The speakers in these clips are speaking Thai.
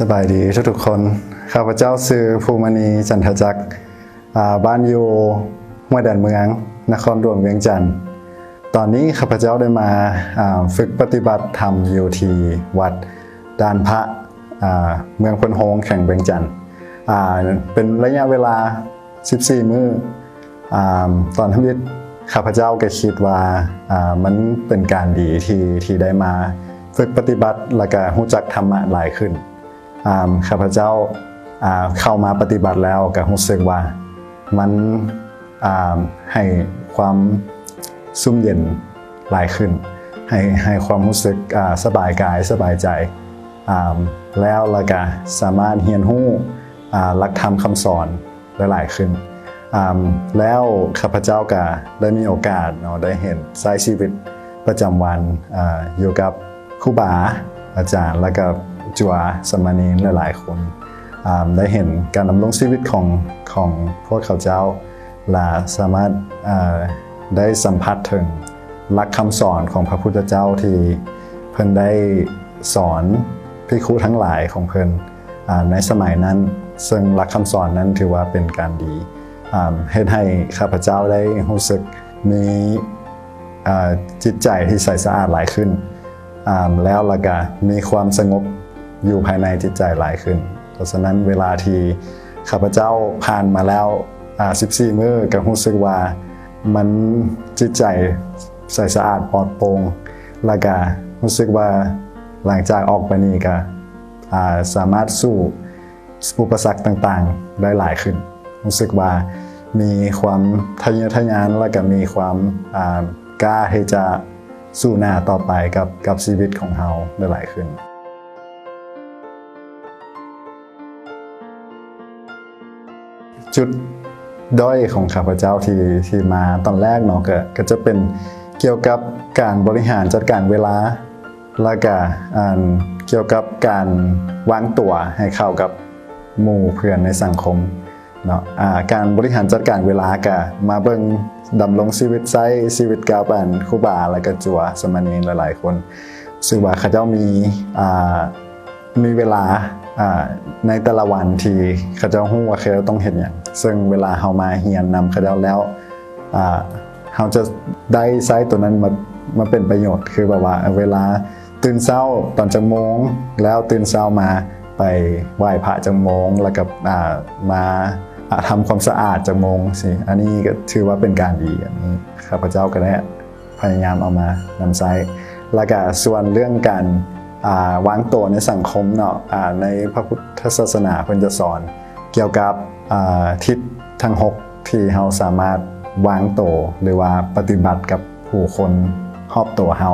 สบายดีทุกคนข้าพเจ้าชื่อภูมิณีจันทจักรบ้านอยู่ห้วยแดนเมืองนครหลวงเวียงจันทร์ตอนนี้ข้าพเจ้าได้มาฝึกปฏิบัติธรรมอยู่ที่วัดดานพระเมืองพนโฮงแข่งเวียงจันทร์เป็นระยะเวลา14 มื้อตอนทำอิฐข้าพเจ้าก็คิดว่ามันเป็นการดีที่ได้มาฝึกปฏิบัติและก็รู้จักธรรมะหลายขึ้นข้าพเจ้าเข้ามาปฏิบัติแล้วก็รู้สึกว่ามันให้ความซุ่มเย็นหลายขึ้นให้ความรู้สึกสบายกายสบายใจแล้วก็สามารถเรียนรู้หลักธรรมคำสอนได้หลายขึ้นแล้วข้าพเจ้าก็ได้มีโอกาสได้เห็นใช้ชีวิตประจำวันอยู่กับครูบาอาจารย์และก็จัวสมณีหลายๆคนได้เห็นการดำรงชีวิตของพวกเขาเจ้าและสามารถได้สัมผัสถึงหลักคำสอนของพระพุทธเจ้าที่เพิ่นได้สอนภิกขุทั้งหลายของเพิ่นในสมัยนั้นซึ่งหลักคำสอนนั้นถือว่าเป็นการดีให้ข้าพเจ้าได้รู้สึกมีจิตใจที่ใสสะอาดหลายขึ้นแล้วก็มีความสงบอยู่ภายในจิตใจหลายขึ้นเพราะฉะนั้นเวลาที่ข้าพเจ้าผ่านมาแล้ว14 มื้อก็รู้สึกว่ามันจิตใจใสสะอาดปลอดโปร่งแล้วก็รู้สึกว่าหลังจากออกไปนี้ก็สามารถสู้อุปสรรคต่างๆได้หลายขึ้นรู้สึกว่ามีความทะเยอทะยานและก็มีความกล้าที่จะสู้หน้าต่อไปกับชีวิตของเราได้หลายขึ้นจุดด้อยของข้าพเจ้าที่มาตอนแรกเนาะก็จะเป็นเกี่ยวกับการบริหารจัดการเวลาและก็เกี่ยวกับการวางตัวให้เข้ากับหมู่เพื่อนในสังคมเนาะการบริหารจัดการเวลาก็มาเบิ่งดำรงชีวิตใช้ชีวิตกับครูบาและก็จัวสมณีหลายๆคนซึ่งว่าเขาเจ้ามีเวลาในแต่ละวันที่เขาเจ้าฮู้ว่าเขาต้องเฮ็ดหยังซึ่งเวลาเฮามาเรียนนำเขาเจ้าแล้วเฮาจะได้ใช้ตัวนั้นมาเป็นประโยชน์คือแบบว่าเวลาตื่นเช้าตอนจังโมงแล้วตื่นเช้ามาไปไหว้พระจังโมงแล้วก็มาทำความสะอาดจังโมงสิอันนี้ก็ถือว่าเป็นการดีอันนี้ข้าพเจ้าก็ได้พยายามเอามานำใช้แล้วก็ส่วนเรื่องการวางตัวในสังคมเนาะในพระพุทธศาสนาเพิ่นจะสอนเกี่ยวกับทิศทั้ง6ที่เราสามารถวางตัวหรือว่าปฏิบัติกับผู้คนรอบตัวเรา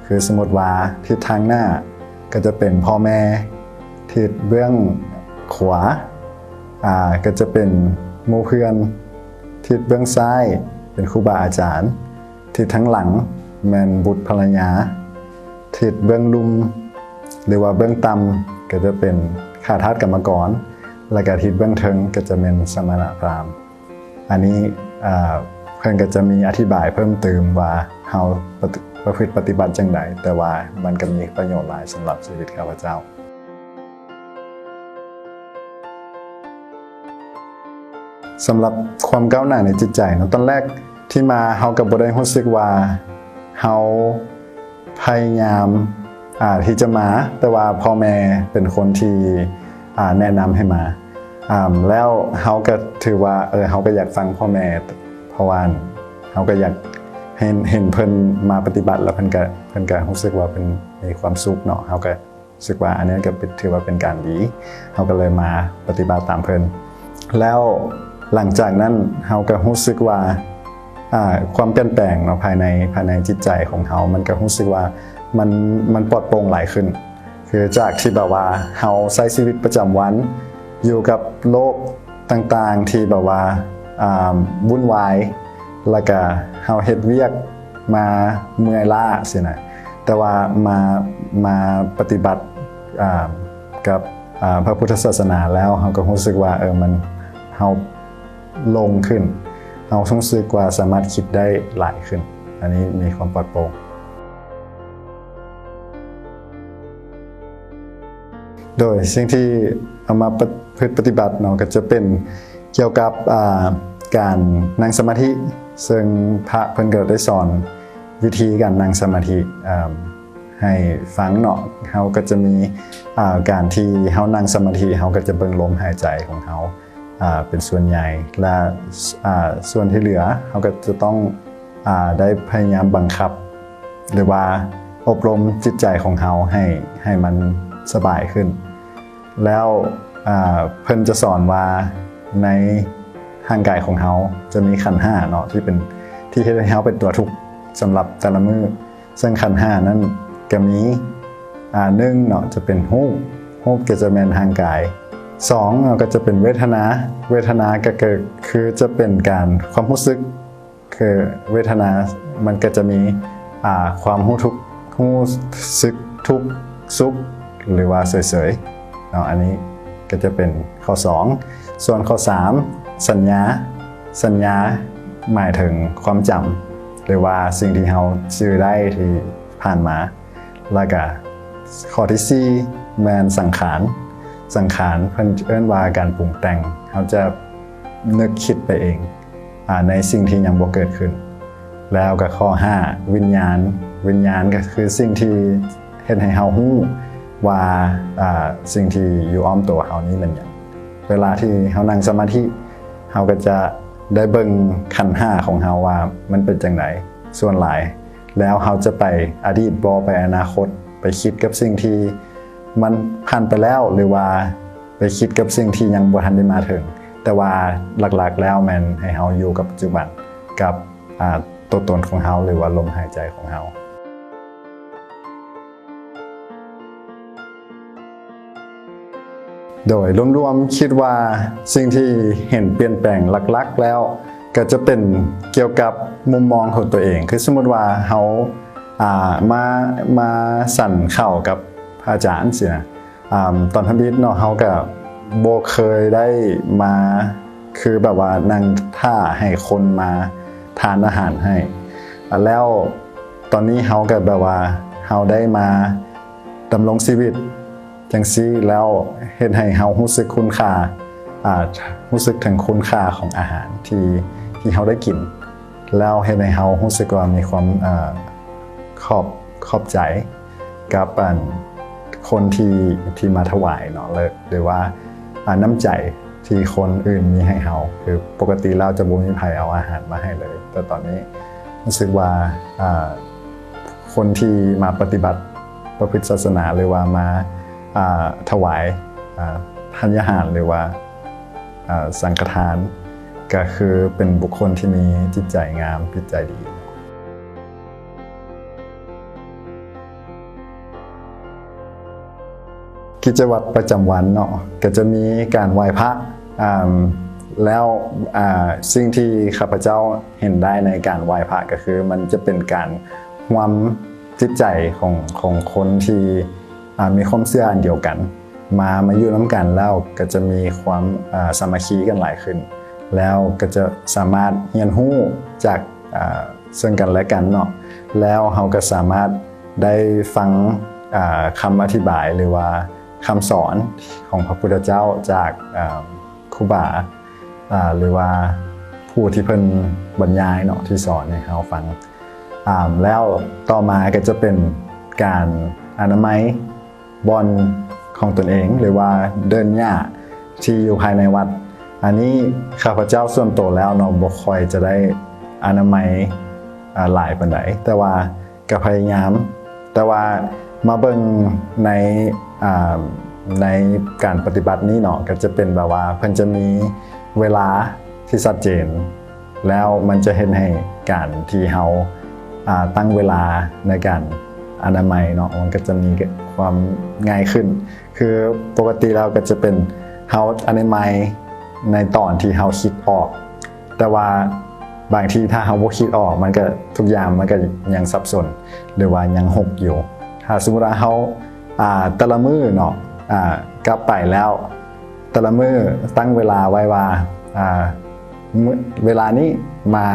คือสมมติว่าทิศทางหน้าก็จะเป็นพ่อแม่ทิศเบื้องขวาก็จะเป็นหมู่เพื่อนทิศเบื้องซ้ายเป็นครูบาอาจารย์ทิศทั้งหลังแม่นบุตรภรรยาทิศเบื้องลุ่มหรือว่าเบื้องต่ำก็จะเป็นข้าทาสกรรมกรและก็ทิศเบื้องเทิงก็จะเป็นสมณพราหมณ์อันนี้เพิ่นก็จะมีอธิบายเพิ่มเติมว่าเฮาประพฤติปฏิบัติจังไดแต่ว่ามันก็มีประโยชน์หลายสำหรับชีวิตข้าพเจ้าสำหรับความก้าวหน้าในจิตใจเนาะตอนแรกที่มาเฮาก็บ่ได้รู้สึกว่าเฮาพยายามที่จะมาแต่ว่าพ่อแม่เป็นคนที่แนะนำให้มาแล้วเฮาก็ถือว่าเฮาก็อยากฟังพ่อแม่เพราะว่าเฮาก็อยากเห็นเพิ่นมาปฏิบัติแล้วเพิ่นก็รู้สึกว่าเป็นมีความสุขเนาะเฮาก็รู้สึกว่าอันนี้ก็ถือว่าเป็นการดีเฮาก็เลยมาปฏิบัติตามเพิ่นแล้วหลังจากนั้นเฮาก็รู้สึกว่าความเปลี่ยนแปลงเนาะภายในจิตใจของเฮามันก็รู้สึกว่ามันปลอดโปร่งหลายขึ้นคือจากที่แบบว่าเฮาใช้ชีวิตประจำวันอยู่กับโลกต่างๆที่แบบว่าวุ่นวายแล้วก็เฮาเฮ็ดเวียกมาเมื่อยล้าสินะแต่ว่ามาปฏิบัติกับพระพุทธศาสนาแล้วเฮาก็รู้สึกว่ามันเฮาลงขึ้นเฮารู้สึกว่าสามารถคิดได้หลายขึ้นอันนี้มีความปลอดโปร่ง โดยสิ่งที่เอามาปฏิบัติเนาะก็จะเป็นเกี่ยวกับการนั่งสมาธิซึ่งพระเพิ่นก็ได้สอนวิธีการนั่งสมาธิให้ฟังเนาะเขาก็จะมีการที่เขานั่งสมาธิเขาก็จะเบิ่งลมหายใจของเขาเป็นส่วนใหญ่และส่วนที่เหลือเขาก็จะต้องได้พยายามบังคับหรือว่าอบรมจิตใจของเขาให้มันสบายขึ้นแล้วเพิ่นจะสอนว่าในร่างกายของเขาจะมีขันธ์5เนาะที่เป็นที่ให้เขาเป็นตัวทุกข์สำหรับแต่ละมือซึ่งขันธ์5นั้นก็มี1เนาะจะเป็นรูปก็จะเป็นทางกาย2เนาะก็จะเป็นเวทนาก็คือจะเป็นการความรู้สึกคือเวทนามันก็จะมีความรู้สึกทุกข์สุขหรือว่าเฉยๆเนาะอันนี้ก็จะเป็นข้อ2ส่วนข้อ3สัญญาหมายถึงความจำหรือว่าสิ่งที่เราชื่อได้ที่ผ่านมาแล้วก็ข้อที่4แมนสังขารเพิ่นเอิ้นว่าการปรุงแต่งเขาจะนึกคิดไปเองในสิ่งที่ยังบ่เกิดขึ้นแล้วก็ข้อ5วิญญาณก็คือสิ่งที่เฮ็ดให้เฮาฮู้ว่าสิ่งที่อยู่อ้อมตัวเฮานี้มันหยังเวลาที่เฮานั่งสมาธิเฮาก็จะได้เบิ่งขันธ์5ของเฮาว่ามันเป็นจังไดส่วนหลายแล้วเฮาจะไปอดีตบ่ไปอนาคตไปคิดกับสิ่งที่มันผ่านไปแล้วหรือว่าไปคิดกับสิ่งที่ยังบ่ทันได้มาถึงแต่ว่าหลักๆแล้วมันให้เฮาอยู่กับปัจจุบันกับตัวตนของเฮาหรือว่าลมหายใจของเฮาโดยรวมๆคิดว่าสิ่งที่เห็นเปลี่ยนแปลงหลักๆแล้วก็จะเป็นเกี่ยวกับมุมมองของตัวเองคือสมมุติว่าเฮามาสั่นเข้ากับพระอาจารย์สินะตอนทำบิดเนาะเฮาก็บ่เคยได้มาคือแบบว่านั่งท่าให้คนมาทานอาหารให้แล้วตอนนี้เฮาก็แบบว่าเฮาได้มาดำรงชีวิตจังซี่แล้วเฮ็ดให้เฮารู้สึกคุณค่ารู้สึกถึงคุณค่าของอาหารที่เฮาได้กินแล้วเฮ็ดให้เฮารู้สึกว่ามีความขอบใจกับคนที่มาถวายเนาะหรือว่าน้ำใจที่คนอื่นมีให้เฮาคือปกติเราจะบ่มีใครเอาอาหารมาให้เลยแต่ตอนนี้รู้สึกว่าคนที่มาปฏิบัติพระพุทธศาสนาหรือว่ามาถวายทานอาหารหรือว่าสังฆทานก็คือเป็นบุคคลที่มีจิตใจงามจิตใจดีกิจวัตรประจำวันเนาะก็จะมีการไหว้พระแล้วสิ่งที่ข้าพเจ้าเห็นได้ในการไหว้พระก็คือมันจะเป็นการรวมจิตใจของคนที่มีความเชื่ออันเดียวกันมาอยู่น้ำกันแล้วก็จะมีความสามัคคีกันหลายขึ้นแล้วก็จะสามารถเรียนรู้จากซึ่งกันและกันเนาะแล้วเราก็สามารถได้ฟังคำอธิบายหรือว่าคำสอนของพระพุทธเจ้าจากครูบาหรือว่าผู้ที่เพิ่นบรรยายเนาะที่สอนให้เราฟังแล้วต่อมาก็จะเป็นการอนามัยบอนของตนเองหรือว่าเดินหญ้าที่อยู่ภายในวัดอันนี้ข้าพเจ้าส่วนตัวแล้วเนาะบ่ค่อยจะได้อนามัยหลายปานใดแต่ว่าก็พยายามแต่ว่ามาเบิ่งในการปฏิบัตินี้เนาะก็จะเป็นแบบว่าเพิ่นจะมีเวลาที่ชัดเจนแล้วมันจะเห็นให้การที่เฮาตั้งเวลาในการอนามัยเนาะมันก็จะมีความง่ายขึ้นคือปกติแล้วก็จะเป็นเฮาอนามัยในตอนที่เฮาคิดออกแต่ว่าบางทีถ้าเฮาบ่คิดออกมันก็ทุกอย่างมันก็ยังสับสนหรือว่ายังหกอยู่ถ้าสมมุติว่าเฮาแต่ละมื้อเนาะกลับไปแล้วแต่ละมื้อตั้งเวลาไว้ว่าเวลานี้มา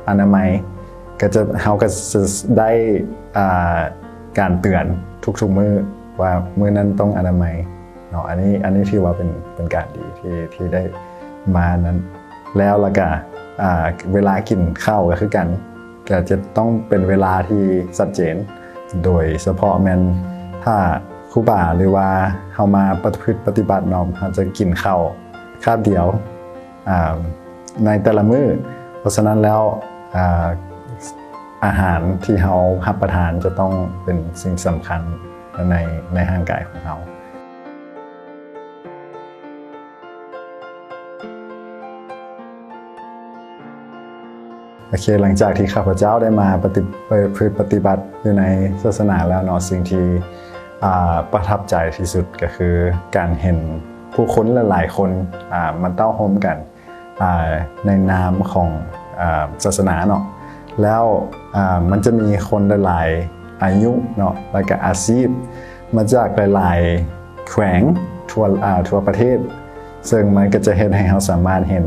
อนามัยก็จะเฮาก็จะได้การเตือนทุกๆมื้อว่ามื้อนั้นต้องอนามัย เนาะอันนี้ถือว่าเป็นการดีที่ได้มานั้นแล้วละก็เวลากินข้าวก็คือกันก็จะต้องเป็นเวลาที่ชัดเจนโดยเฉพาะแม่นถ้าครูบาหรือว่าเฮามาปฏิบัติเนาะเฮาจะกินข้าวคาบเดียวในแต่ละมื้อเพราะฉะนั้นแล้วอาหารที่เรารับประทานจะต้องเป็นสิ่งสำคัญในร่างกายของเราโอเคหลังจากที่ข้าพเจ้าได้มาปฏิบัติอยู่ในศาสนาแล้วเนาะสิ่งที่ประทับใจที่สุดก็คือการเห็นผู้คนหลายๆคนมันเต้าโฮมกันในนามของศาสนาเนาะแล้วมันจะมีคนหลายๆอายุเนาะและก็อาชีพมาจากหลายๆแขวงทั่วประเทศซึ่งมันก็จะเห็นให้เราสามารถเห็น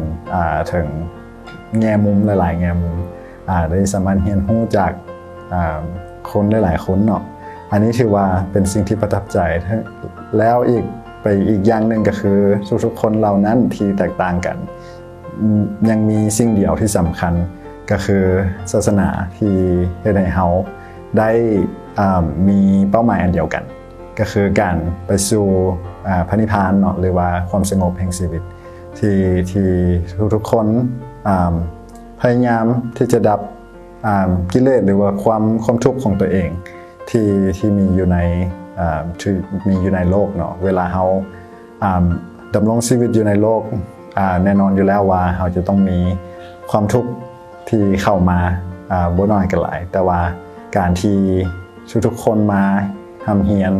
ถึงแง่มุมหลายๆแง่มุมได้สามารถเห็นรู้จากคนหลายๆคนเนาะอันนี้ถือว่าเป็นสิ่งที่ประทับใจแล้วอีกอย่างหนึ่งก็คือทุกๆคนเหล่านั้นที่แตกต่างกันยังมีสิ่งเดียวที่สำคัญก็คือศาสนาที่ให้เราได้มีเป้าหมายอันเดียวกันก็คือการไปสู่พระนิพพานเนาะหรือว่าความสงบแห่งชีวิตที่ทุกๆคนพยายามที่จะดับกิเลสหรือว่าความทุกข์ของตัวเองที่มีอยู่ในโลกเนาะเวลาเราดำรงชีวิตอยู่ในโลกแน่นอนอยู่แล้วว่าเราจะต้องมีความทุกข์ที่เข้ามาบ่น้อยก็หลายแต่ว่าการที่ทุกๆคนมาทำเฮียน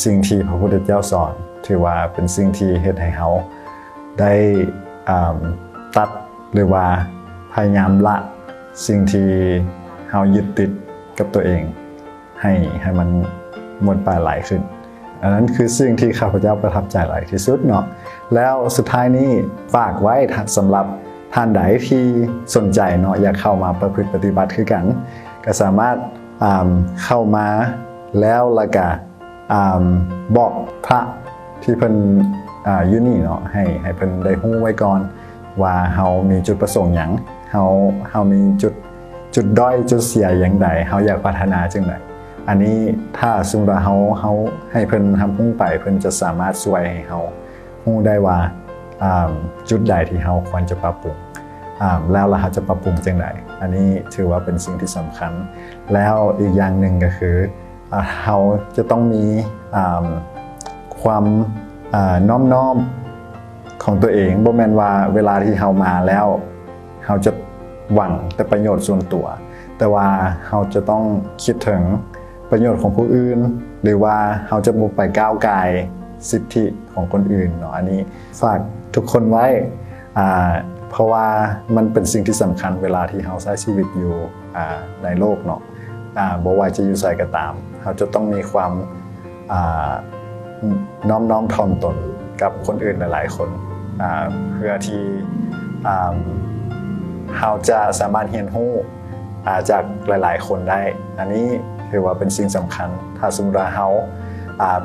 สิ่งที่พระพุทธเจ้าสอนถือว่าเป็นสิ่งที่เฮ็ดให้เราได้ตัดหรือว่าพยายามละสิ่งที่เรายึดติดกับตัวเองให้มันหมดไปหลายขึ้นอันนั้นคือสิ่งที่ข้าพเจ้าประทับใจหลายที่สุดเนาะแล้วสุดท้ายนี้ฝากไว้สำหรับท่านใดที่สนใจเนาะอยากเข้ามาประพฤติปฏิบัติคือกันก็สามารถเข้ามาแล้วละก็บอกพระที่เพิ่นอยู่นี่เนาะให้เพิ่นได้ฮู้ไว้ก่อนว่าเฮามีจุดประสงค์หยังเฮามีจุดด้อยจุดเสียอย่างใดเฮาอยากพัฒนาจังไดอันนี้ถ้าสมมุติว่าเฮาให้เพิ่นทำฮู้ไปเพิ่นจะสามารถช่วยให้เฮาฮู้ได้ว่าจุดใดที่เฮาควรจะปรับปรุงแล้วเราจะปรับปรุงจังไดอันนี้ถือว่าเป็นสิ่งที่สำคัญแล้วอีกอย่างหนึ่งก็คือเฮาจะต้องมีความน้อมของตัวเองบ่แม่นว่าเวลาที่เฮามาแล้วเฮาจะหวังแต่ประโยชน์ส่วนตัวแต่ว่าเฮาจะต้องคิดถึงประโยชน์ของผู้อื่นหรือว่าเฮาจะบ่ไปก้าวก่ายสิทธิของคนอื่นเนาะอันนี้ฝากทุกคนไว้เพราะว่ามันเป็นสิ่งที่สำคัญเวลาที่เฮาใช้ชีวิตอยู่ในโลกเนาะบ่ว่าจะอยู่ไสก็ตามเฮาจะต้องมีความน้อมถ่อมตนกับคนอื่นหลายๆคนเพื่อที่เราจะสามารถเรียนรู้จากหลายๆคนได้อันนี้ถือว่าเป็นสิ่งสำคัญถ้าสมมุติว่าเรา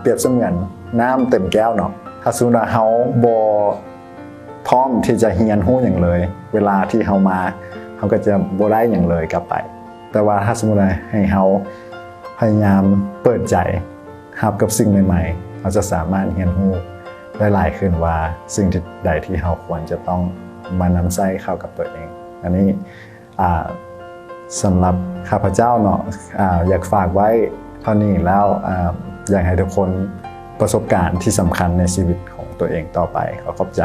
เปรียบเสมือนน้ำเต็มแก้วเนาะถ้าสมมุติว่าเราบ่พร้อมที่จะเรียนรู้อย่างเลยเวลาที่เรามาเราก็จะบ่ได้อย่างเลยกลับไปแต่ว่าถ้าสมมุติว่าให้เราพยายามเปิดใจรับกับสิ่งใหม่ๆเราจะสามารถเรียนรู้ได้หลายขึ้นว่าสิ่งใดที่เราควรจะต้องมานำใช้เข้ากับตัวเองอันนี้สำหรับข้าพเจ้าเนาะอยากฝากไว้เท่านี้แล้วอยากให้ทุกคนประสบการณ์ที่สำคัญในชีวิตของตัวเองต่อไปขอบใจ